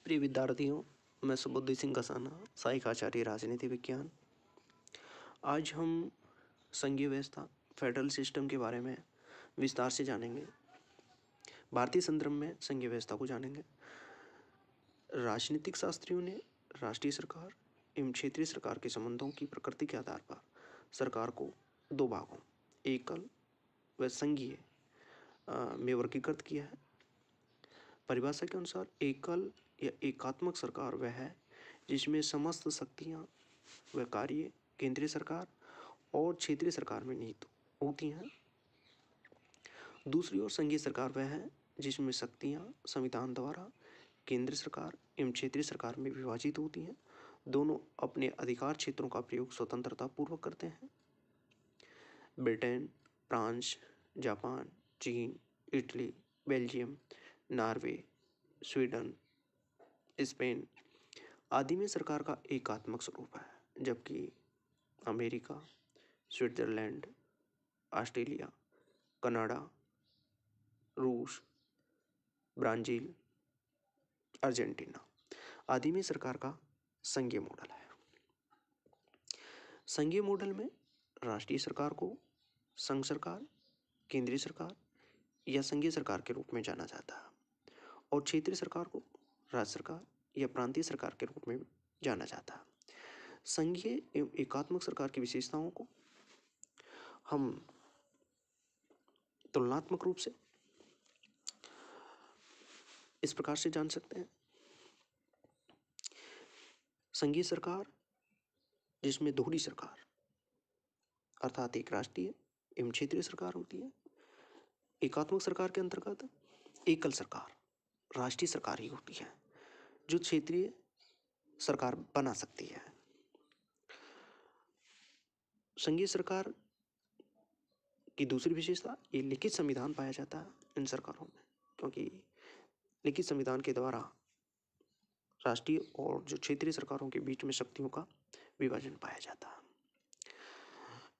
प्रिय विद्यार्थियों, मैं सुबुद्धि सिंह कसाना, सहायक आचार्य राजनीति विज्ञान। आज हम संघीय व्यवस्था फेडरल सिस्टम के बारे में विस्तार से जानेंगे। भारतीय संदर्भ में संघीय व्यवस्था को जानेंगे। राजनीतिक शास्त्रियों ने राष्ट्रीय सरकार एवं क्षेत्रीय सरकार के संबंधों की प्रकृति के आधार पर सरकार को दो भागों, एकल व संघीय, में वर्गीकृत किया है। परिभाषा के अनुसार एकल या एकात्मक सरकार वह है जिसमें समस्त शक्तियाँ व कार्य केंद्रीय सरकार और क्षेत्रीय सरकार में निहित होती हैं। दूसरी ओर संघीय सरकार वह है जिसमें शक्तियाँ संविधान द्वारा केंद्र सरकार एवं क्षेत्रीय सरकार में विभाजित होती हैं। दोनों अपने अधिकार क्षेत्रों का प्रयोग स्वतंत्रता पूर्वक करते हैं। ब्रिटेन, फ्रांस, जापान, चीन, Italy, Belgium, Norway, Sweden, Spain आदि में सरकार का एकात्मक स्वरूप है, जबकि अमेरिका, स्विट्जरलैंड, ऑस्ट्रेलिया, कनाडा, रूस, ब्राज़ील, अर्जेंटीना आदि में सरकार का संघीय मॉडल है। संघीय मॉडल में राष्ट्रीय सरकार को संघ सरकार, केंद्रीय सरकार या संघीय सरकार के रूप में जाना जाता है और क्षेत्रीय सरकार को राज्य सरकार या प्रांतीय सरकार के रूप में जाना जाता है। संघीय एवं एकात्मक सरकार की विशेषताओं को हम तुलनात्मक रूप से इस प्रकार से जान सकते हैं। संघीय सरकार जिसमें दोहरी सरकार अर्थात एक राष्ट्रीय एवं क्षेत्रीय सरकार होती है। एकात्मक सरकार के अंतर्गत एकल सरकार राष्ट्रीय सरकार ही होती है जो क्षेत्रीय सरकार बना सकती है। संघीय सरकार की दूसरी विशेषता ये लिखित संविधान पाया जाता है इन सरकारों में, क्योंकि लिखित संविधान के द्वारा राष्ट्रीय और जो क्षेत्रीय सरकारों के बीच में शक्तियों का विभाजन पाया जाता है।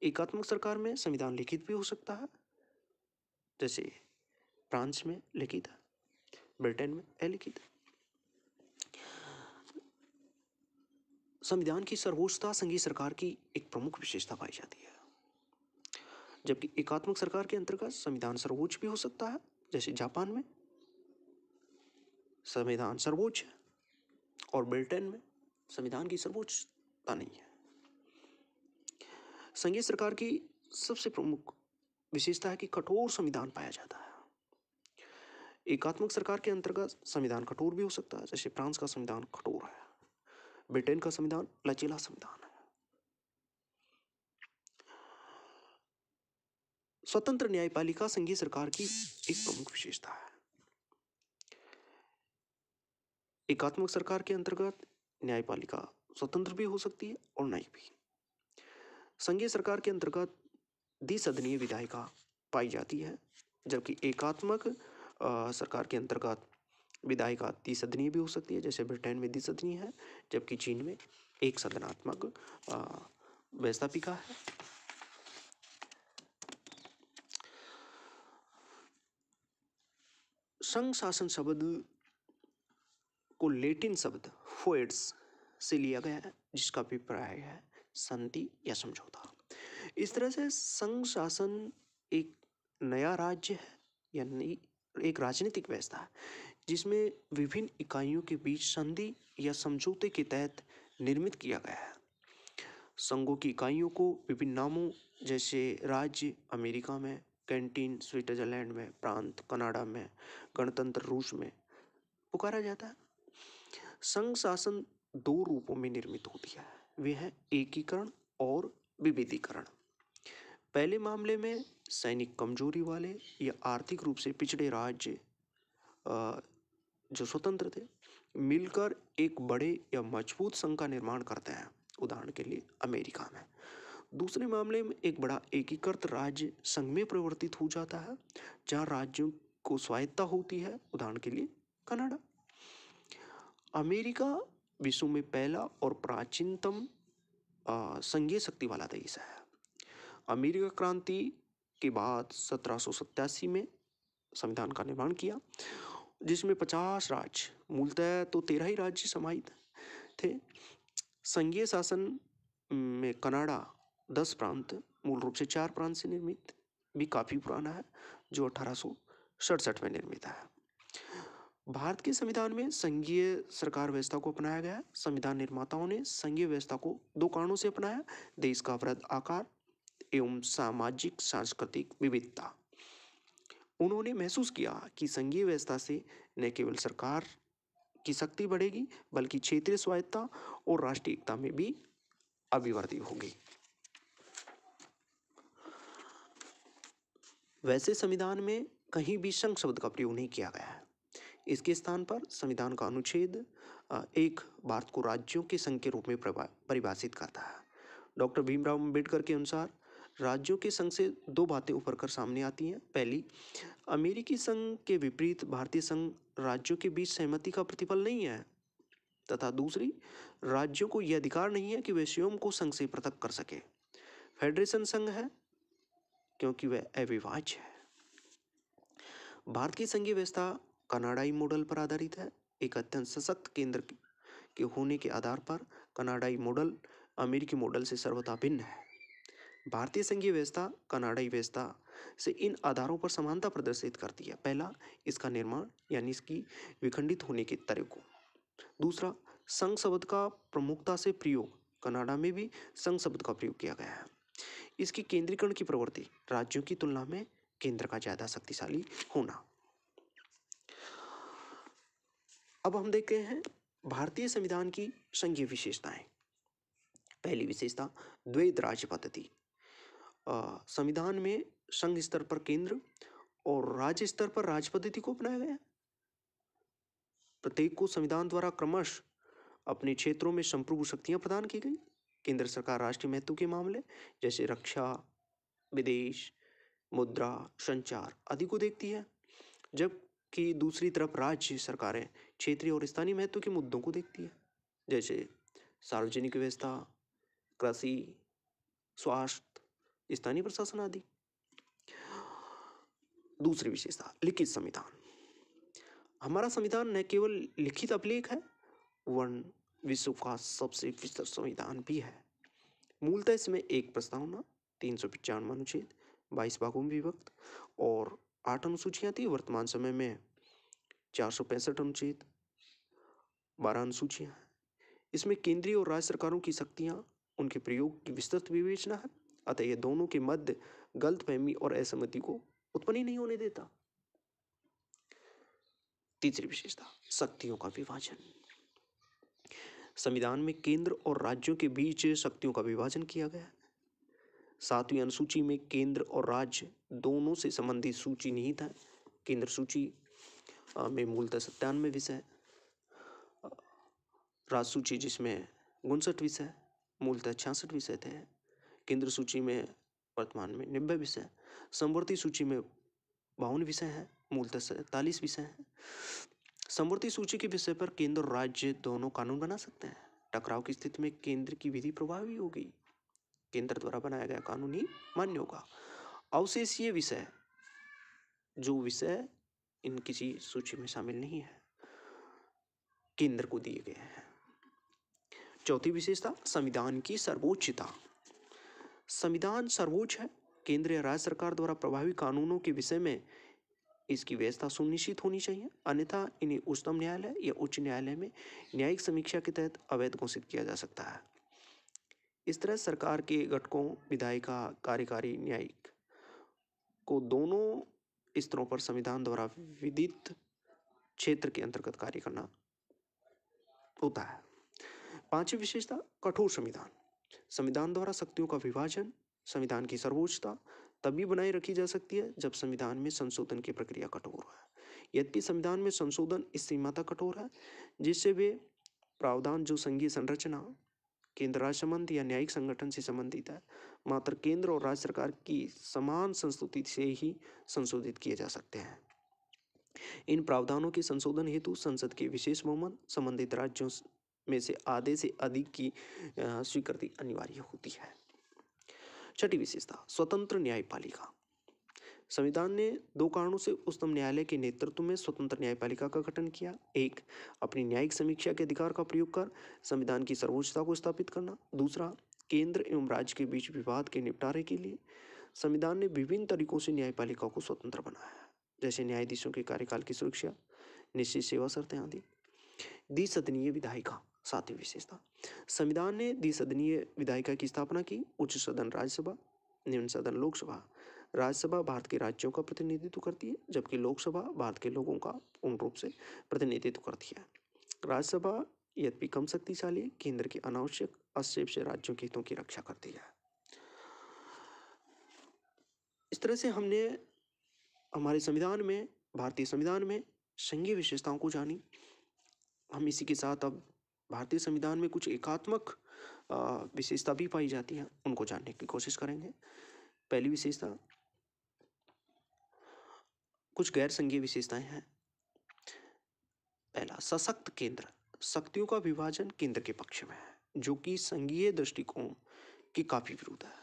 एकात्मक सरकार में संविधान लिखित भी हो सकता है, जैसे फ्रांस में लिखित है, ब्रिटेन में अलिखित है। संविधान की सर्वोच्चता संघीय सरकार की एक प्रमुख विशेषता पाई जाती है, जबकि एकात्मक सरकार के अंतर्गत संविधान सर्वोच्च भी हो सकता है, जैसे जापान में संविधान सर्वोच्च है और ब्रिटेन में संविधान की सर्वोच्चता नहीं है। संघीय सरकार की सबसे प्रमुख विशेषता है कि कठोर संविधान पाया जाता है। एकात्मक सरकार के अंतर्गत संविधान कठोर भी हो सकता है, जैसे फ्रांस का संविधान कठोर है, ब्रिटेन का संविधान लचीला संविधान है। स्वतंत्र न्यायपालिका संघीय सरकार की एक प्रमुख विशेषता है। एकात्मक सरकार के अंतर्गत न्यायपालिका स्वतंत्र भी हो सकती है और नहीं भी। संघीय सरकार के अंतर्गत द्विसदनीय विधायिका पाई जाती है, जबकि एकात्मक सरकार के अंतर्गत विधायिका द्विसदनीय भी हो सकती है, जैसे ब्रिटेन में द्विसदनीय है, जबकि चीन में एक सदनात्मक व्यवस्थापिका है। संघ शासन शब्द को लैटिन शब्द फोएड्स से लिया गया है, जिसका अभिप्राय है संधि या समझौता। इस तरह से संघ शासन एक नया राज्य है, यानी एक राजनीतिक व्यवस्था है जिसमें विभिन्न इकाइयों के बीच संधि या समझौते के तहत निर्मित किया गया है। संघों की इकाइयों को विभिन्न नामों जैसे राज्य अमेरिका में, कैंटीन स्विट्जरलैंड में, प्रांत कनाडा में, गणतंत्र रूस में पुकारा जाता है। संघ शासन दो रूपों में निर्मित होती है, वे हैं एकीकरण और विभेदीकरण। पहले मामले में सैनिक कमजोरी वाले या आर्थिक रूप से पिछड़े राज्य जो स्वतंत्र थे मिलकर एक बड़े या मजबूत संघ का निर्माण करते हैं, उदाहरण के लिए अमेरिका में। दूसरे मामले में एक बड़ा एकीकृत राज्य संघ में परिवर्तित हो जाता है, जहाँ राज्यों को स्वायत्ता होती है, उदाहरण के लिए कनाडा। अमेरिका विश्व में पहला और प्राचीनतम संघीय शक्ति वाला देश है। अमेरिका क्रांति के बाद 1787 में संविधान का निर्माण किया। जिसमें 50 राज्य, मूलतः तो 13 ही राज्य समाहित थे। संघीय शासन में कनाडा 10 प्रांत, मूल रूप से 4 प्रांत से निर्मित, भी काफी पुराना है, जो 1867 में निर्मित है। भारत के संविधान में संघीय सरकार व्यवस्था को अपनाया गया है। संविधान निर्माताओं ने संघीय व्यवस्था को 2 कारणों से अपनाया: देश का वृहद आकार एवं सामाजिक सांस्कृतिक विविधता। उन्होंने महसूस किया कि संघीय व्यवस्था से न केवल सरकार की शक्ति बढ़ेगी, बल्कि क्षेत्रीय स्वायत्तता और राष्ट्रीय एकता में भी अभिवृद्धि होगी। वैसे संविधान में कहीं भी संघ शब्द का प्रयोग नहीं किया गया है। इसके स्थान पर संविधान का अनुच्छेद 1 भारत को राज्यों के संघ के रूप में परिभाषित करता है। डॉक्टर भीमराव अंबेडकर के अनुसार राज्यों के संघ से 2 बातें उभर कर सामने आती हैं। पहली, अमेरिकी संघ के विपरीत भारतीय संघ राज्यों के बीच सहमति का प्रतिफल नहीं है, तथा दूसरी, राज्यों को यह अधिकार नहीं है कि वे स्वयं को संघ से पृथक कर सके। फेडरेशन संघ है क्योंकि वह अविभाज्य है। भारत की संघीय व्यवस्था कनाडाई मॉडल पर आधारित है। एक अत्यंत सशक्त केंद्र के होने के आधार पर कनाडाई मॉडल अमेरिकी मॉडल से सर्वथा भिन्न है। भारतीय संघीय व्यवस्था कनाडाई व्यवस्था से इन आधारों पर समानता प्रदर्शित करती है। पहला, इसका निर्माण यानी इसकी विखंडित होने के तरीकों। दूसरा, संघ शब्द का प्रमुखता से प्रयोग। कनाडा में भी संघ शब्द का प्रयोग किया गया है। इसकी केंद्रीकरण की प्रवृत्ति, राज्यों की तुलना में केंद्र का ज्यादा शक्तिशाली होना। अब हम देखते हैं भारतीय संविधान की संघीय विशेषताएं। पहली विशेषता, द्वैध राज्य पद्धति। संविधान में संघ स्तर पर केंद्र और राज्य स्तर पर राज्य पद्धति को अपनाया गया। प्रत्येक को संविधान द्वारा क्रमशः अपने क्षेत्रों में संप्रभु शक्तियां प्रदान की गई। केंद्र सरकार राष्ट्रीय महत्व के मामले जैसे रक्षा, विदेश, मुद्रा, संचार आदि को देखती है, जबकि दूसरी तरफ राज्य सरकारें क्षेत्रीय और स्थानीय महत्व के मुद्दों को देखती है, जैसे सार्वजनिक व्यवस्था, कृषि, स्वास्थ्य, स्थानीय प्रशासन आदि। दूसरी विशेषता, लिखित संविधान। हमारा संविधान न केवल लिखित अभिलेख है, वरन विश्व का सबसे विस्तृत संविधान भी है। मूलतः इसमें एक प्रस्तावना, 395 अनुच्छेद, 22 भागों में विभक्त और 8 अनुसूचियां थी। वर्तमान समय में 465 अनुच्छेद, 12 अनुसूचियां हैं। इसमें केंद्रीय और राज्य सरकारों की शक्तियां, उनके प्रयोग की विस्तृत विवेचना है। अतः यह दोनों के मध्य गलतफहमी और असहमति को उत्पन्न ही नहीं होने देता। तीसरी विशेषता, शक्तियों का विभाजन। संविधान में केंद्र और राज्यों के बीच शक्तियों का विभाजन किया गया है। 7वीं अनुसूची में केंद्र और राज्य दोनों से संबंधित सूची निहित है। केंद्र सूची में मूलतः 97 विषय, राज्य सूची जिसमें 59 विषय, मूलतः 66 विषय थे। केंद्र सूची में वर्तमान में 90 विषय, समवर्ती सूची में 52 विषय हैं, मूलतः 47 विषय हैं। समवर्ती सूची के विषय पर केंद्र और राज्य दोनों कानून बना सकते हैं। टकराव की स्थिति में केंद्र की विधि प्रभावी होगी, केंद्र द्वारा बनाया गया कानून ही मान्य होगा। अवशेषीय विषय, जो विषय इन किसी सूची में शामिल नहीं है, केंद्र को दिए गए हैं। चौथी विशेषता, संविधान की सर्वोच्चता। संविधान सर्वोच्च है। केंद्र या राज्य सरकार द्वारा प्रभावी कानूनों के विषय में इसकी व्यवस्था सुनिश्चित होनी चाहिए, अन्यथा इन्हें उच्चतम न्यायालय या उच्च न्यायालय में न्यायिक समीक्षा के तहत अवैध घोषित किया जा सकता है। इस तरह सरकार के घटकों, विधायिका, कार्यकारी, न्यायिक को दोनों स्तरों पर संविधान द्वारा विदित क्षेत्र के अंतर्गत कार्य करना होता है। पांचवी विशेषता, कठोर संविधान। संविधान द्वारा शक्तियों का विभाजन। संविधान की सर्वोच्चता तभी बनाए रखी जा सकती है जब संविधान में संशोधन की प्रक्रिया कठोर है। यद्यपि संविधान में संशोधन इस सीमा तक कठोर है जिससे वे प्रावधान जो संघीय संरचना, केंद्र राज्य संबंध या न्यायिक संगठन से संबंधित है, मात्र केंद्र और राज्य सरकार की समान संस्तुति से ही संशोधित किए जा सकते हैं। इन प्रावधानों के संशोधन हेतु संसद के विशेष बहुमत, संबंधित राज्यों में से आधे से अधिक की स्वीकृति अनिवार्य होती है। छठी विशेषता, स्वतंत्र न्यायपालिका। संविधान ने 2 कारणों से उच्चतम न्यायालय के नेतृत्व में स्वतंत्र न्यायपालिका का गठन किया। एक, अपनी न्यायिक समीक्षा के अधिकार का प्रयोग कर संविधान की सर्वोच्चता को स्थापित करना। दूसरा, केंद्र एवं राज्य के बीच विवाद के निपटारे के लिए संविधान ने विभिन्न तरीकों से न्यायपालिका को स्वतंत्र बनाया, जैसे न्यायाधीशों के कार्यकाल की सुरक्षा, निश्चित सेवा शर्तें आदि। द्विसदनीय विधायिका, सातवीं विशेषता, संविधान ने द्विसदनीय विधायिका की स्थापना की। उच्च सदन राज्यसभा, निम्न सदन लोकसभा। राज्यसभा भारत के राज्यों का प्रतिनिधित्व करती है, जबकि लोकसभा भारत के लोगों का पूर्ण रूप से प्रतिनिधित्व करती है। राज्यसभा यद्यपि कम शक्तिशाली है, केंद्र के अनावश्यक हस्तक्षेप से राज्यों के हितों की रक्षा करती है। इस तरह से हमने हमारे संविधान में, भारतीय संविधान में संघीय विशेषताओं को जानी। हम इसी के साथ अब भारतीय संविधान में कुछ एकात्मक विशेषता भी पाई जाती हैं, उनको जानने की कोशिश करेंगे। पहली विशेषता, कुछ गैर संघीय विशेषताएं हैं। पहला, सशक्त केंद्र, शक्तियों का विभाजन केंद्र के पक्ष में है, जो कि संघीय दृष्टिकोण के काफी विरुद्ध है।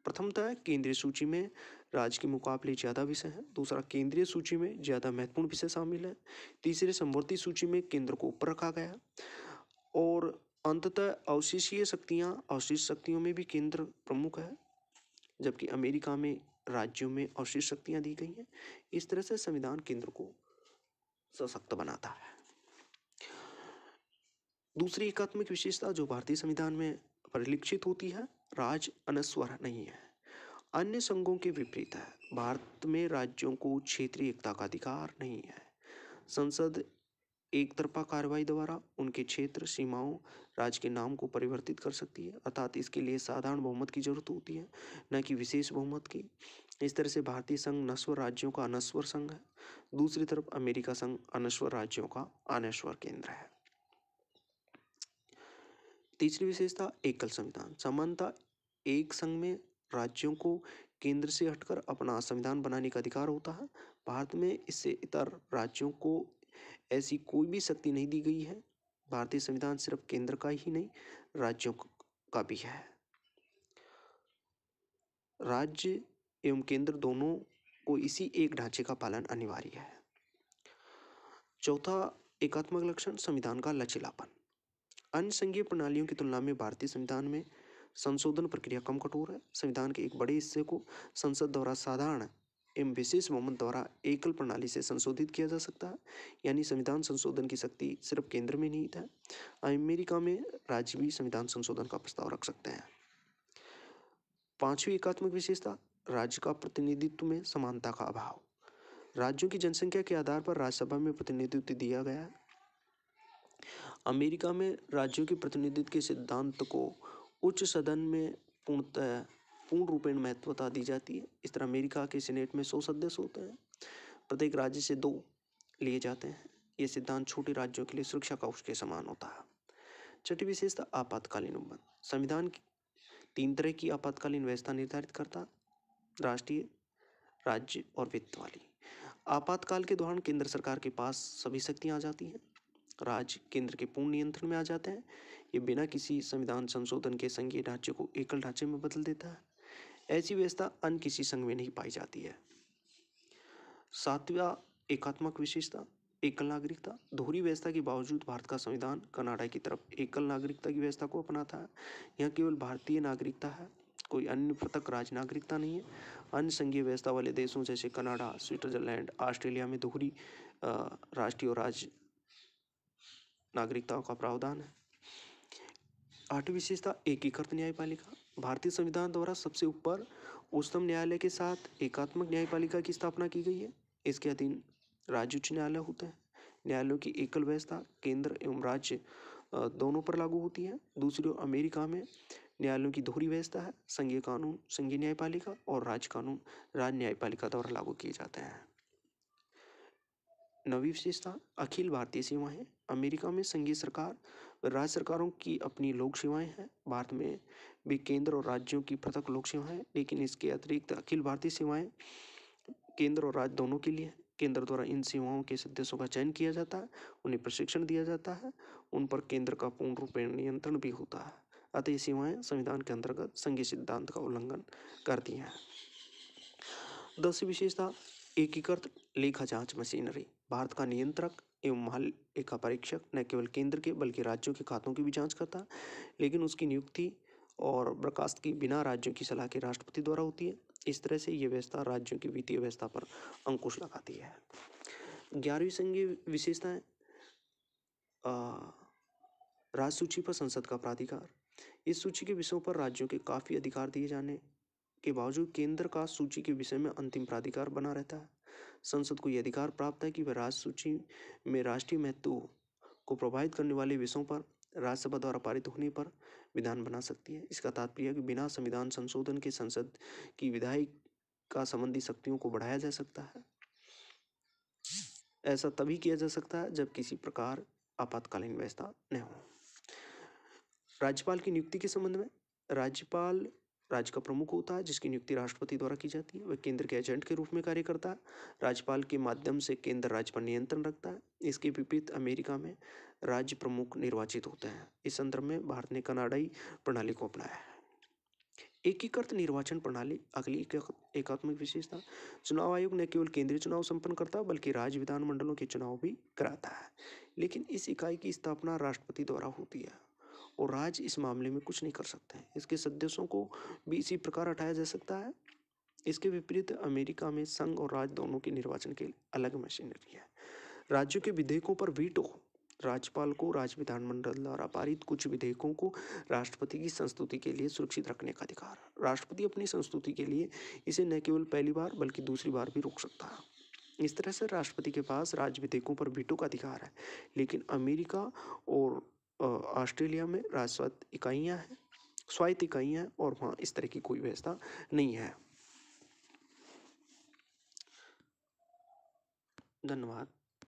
प्रथमतः केंद्रीय सूची में राज्य के मुकाबले ज्यादा विषय हैं। दूसरा, केंद्रीय सूची में ज्यादा महत्वपूर्ण विषय शामिल है। तीसरे, समवर्ती सूची में केंद्र को ऊपर रखा गया। और अंततः अवशेषीय शक्तियां, अवशिष्ट शक्तियों में भी केंद्र प्रमुख है, जबकि अमेरिका में राज्यों में अवशिष्ट शक्तियां दी गई हैं। इस तरह से संविधान केंद्र को सशक्त बनाता है। दूसरी एकात्मक विशेषता जो भारतीय संविधान में परिलक्षित होती है, राज्य अनस्वर नहीं है। अन्य संघों के विपरीत है, भारत में राज्यों को क्षेत्रीय एकता का अधिकार नहीं है। संसद एक तरफा कार्रवाई द्वारा उनके क्षेत्र, सीमाओं, राज्य के नाम को परिवर्तित कर सकती है, अर्थात इसके लिए साधारण बहुमत की जरूरत होती है, न कि विशेष बहुमत की। इस तरह से भारतीय संघ नस्वर राज्यों का अनस्वर संघ है। दूसरी तरफ अमेरिका संघ अनस्वर राज्यों का अनस्वर केंद्र है। तीसरी विशेषता, एकल संविधान। सामान्यतः एक संघ में राज्यों को केंद्र से हटकर अपना संविधान बनाने का अधिकार होता है। भारत में इससे इतर राज्यों को ऐसी कोई भी शक्ति नहीं दी गई है। भारतीय संविधान सिर्फ केंद्र का ही नहीं, राज्यों का भी है। राज्य एवं केंद्र दोनों को इसी एक ढांचे का पालन अनिवार्य है। चौथा एकात्मक लक्षण, संविधान का लचीलापन। अन्य संघीय प्रणालियों की तुलना में भारतीय संविधान में संशोधन प्रक्रिया कम कठोर है। संविधान के एक बड़े हिस्से को संसद द्वारा साधारण एवं विशेष बहुमत द्वारा एकल प्रणाली से संशोधित किया जा सकता है, यानी संविधान संशोधन की शक्ति सिर्फ केंद्र में नहीं है। अमेरिका में राज्य भी संविधान संशोधन का प्रस्ताव रख सकते हैं। पांचवी एकात्मक विशेषता, राज्य का प्रतिनिधित्व में समानता का अभाव। राज्यों की जनसंख्या के आधार पर राज्यसभा में प्रतिनिधित्व दिया गया है। अमेरिका में राज्यों के प्रतिनिधित्व के सिद्धांत को उच्च सदन में पूर्ण रूपेण महत्वता दी जाती है। इस तरह अमेरिका के सीनेट में 100 सदस्य होते हैं, प्रत्येक राज्य से 2 लिए जाते हैं। ये सिद्धांत छोटे राज्यों के लिए सुरक्षा कवच के समान होता है। छठी विशेषता, आपातकालीन उपबंध। संविधान 3 तरह की आपातकालीन व्यवस्था निर्धारित करता, राष्ट्रीय, राज्य और वित्त वाली। आपातकाल के दौरान केंद्र सरकार के पास सभी शक्तियां आ जाती हैं। राज्य केंद्र के पूर्ण नियंत्रण में आ जाते हैं। ये बिना किसी संविधान संशोधन के संघीय ढांचे को एकल ढांचे में बदल देता है। ऐसी व्यवस्था अन्य किसी संघ में नहीं पाई जाती है। सातवां एकात्मक विशेषता, एकल नागरिकता। दोहरी व्यवस्था के बावजूद भारत का संविधान कनाडा की तरफ एकल नागरिकता की व्यवस्था को अपनाता है। यहाँ केवल भारतीय नागरिकता है, कोई अन्य पृथक राज्य नागरिकता नहीं है। अन्य संघीय व्यवस्था वाले देशों जैसे कनाडा, स्विट्जरलैंड, ऑस्ट्रेलिया में दोहरी राष्ट्रीय और राज्य नागरिकताओं का प्रावधान है। आठवीं विशेषता, एकीकृत न्यायपालिका। भारतीय संविधान द्वारा सबसे ऊपर उच्चतम न्यायालय के साथ एकात्मक न्यायपालिका की स्थापना की गई है। इसके अधीन राज्य उच्च न्यायालय होते हैं। न्यायालयों की एकल व्यवस्था केंद्र एवं राज्य दोनों पर लागू होती है। दूसरी ओर अमेरिका में न्यायालयों की दोहरी व्यवस्था है। संघीय कानून संघीय न्यायपालिका और राज्य कानून राज्य न्यायपालिका द्वारा लागू किए जाते हैं। नवी विशेषता, अखिल भारतीय सेवाएं। अमेरिका में संघीय सरकार व राज्य सरकारों की अपनी लोक सेवाएं हैं। भारत में भी केंद्र और राज्यों की पृथक लोक सेवाएं हैं, लेकिन इसके अतिरिक्त अखिल भारतीय सेवाएं केंद्र और राज्य दोनों के लिए है। केंद्र द्वारा इन सेवाओं के सदस्यों का चयन किया जाता है, उन्हें प्रशिक्षण दिया जाता है, उन पर केंद्र का पूर्ण रूप में नियंत्रण भी होता है। अतः ये सेवाएं संविधान के अंतर्गत संघीय सिद्धांत का उल्लंघन करती हैं। 10वीं विशेषता एकीकृत लेखा जांच मशीनरी। भारत का नियंत्रक एवं महालेखा परीक्षक न केवल केंद्र के बल्कि राज्यों के खातों की भी जांच करता है, लेकिन उसकी नियुक्ति और बर्खास्तगी बिना राज्यों की सलाह के राष्ट्रपति द्वारा होती है। इस तरह से ये व्यवस्था राज्यों की वित्तीय व्यवस्था पर अंकुश लगाती है। 11वीं संघीय विशेषता है राज्य सूची पर संसद का प्राधिकार। इस सूची के विषयों पर राज्यों के काफी अधिकार दिए जाने के बावजूद केंद्र का सूची के विषय में अंतिम प्राधिकार बना रहता है। संसद को यह अधिकार प्राप्त है कि वह राज्य सूची में राष्ट्रीय महत्व को प्रभावित करने वाले विषयों पर राज्यसभा द्वारा पारित होने पर विधान बना सकती है। इसका तात्पर्य है कि बिना संविधान संशोधन के संसद की विधायिका संबंधी शक्तियों को बढ़ाया जा सकता है। ऐसा तभी किया जा सकता है जब किसी प्रकार आपातकालीन व्यवस्था न हो। राज्यपाल की नियुक्ति के संबंध में, राज्यपाल राज्य का प्रमुख होता है जिसकी नियुक्ति राष्ट्रपति द्वारा की जाती है। वह केंद्र के एजेंट के रूप में कार्य करता है। राज्यपाल के माध्यम से केंद्र राज्य पर नियंत्रण रखता है। इसके विपरीत अमेरिका में राज्य प्रमुख निर्वाचित होते हैं। इस संदर्भ में भारत ने कनाडाई प्रणाली को अपनाया है। एकीकृत निर्वाचन प्रणाली अगली एकात्मक विशेषता। चुनाव आयोग न केवल केंद्रीय चुनाव संपन्न करता है बल्कि राज्य विधानमंडलों के चुनाव भी कराता है, लेकिन इस इकाई की स्थापना राष्ट्रपति द्वारा होती है और राज्य इस मामले में कुछ नहीं कर सकते हैं। इसके सदस्यों को भी इसी प्रकार हटाया जा सकता है। इसके विपरीत अमेरिका में संघ और राज्य दोनों के निर्वाचन के अलग मशीनरी है। राज्यों के विधेयकों पर वीटो। राज्यपाल को राज्य विधानमंडल द्वारा पारित कुछ विधेयकों को राष्ट्रपति की संस्तुति के लिए सुरक्षित रखने का अधिकार। राष्ट्रपति अपनी संस्तुति के लिए इसे न केवल पहली बार बल्कि दूसरी बार भी रोक सकता है। इस तरह से राष्ट्रपति के पास राज्य विधेयकों पर वीटो का अधिकार है, लेकिन अमेरिका और ऑस्ट्रेलिया में स्वायत्त इकाइयाँ हैं और वहाँ इस तरह की कोई व्यवस्था नहीं है। धन्यवाद।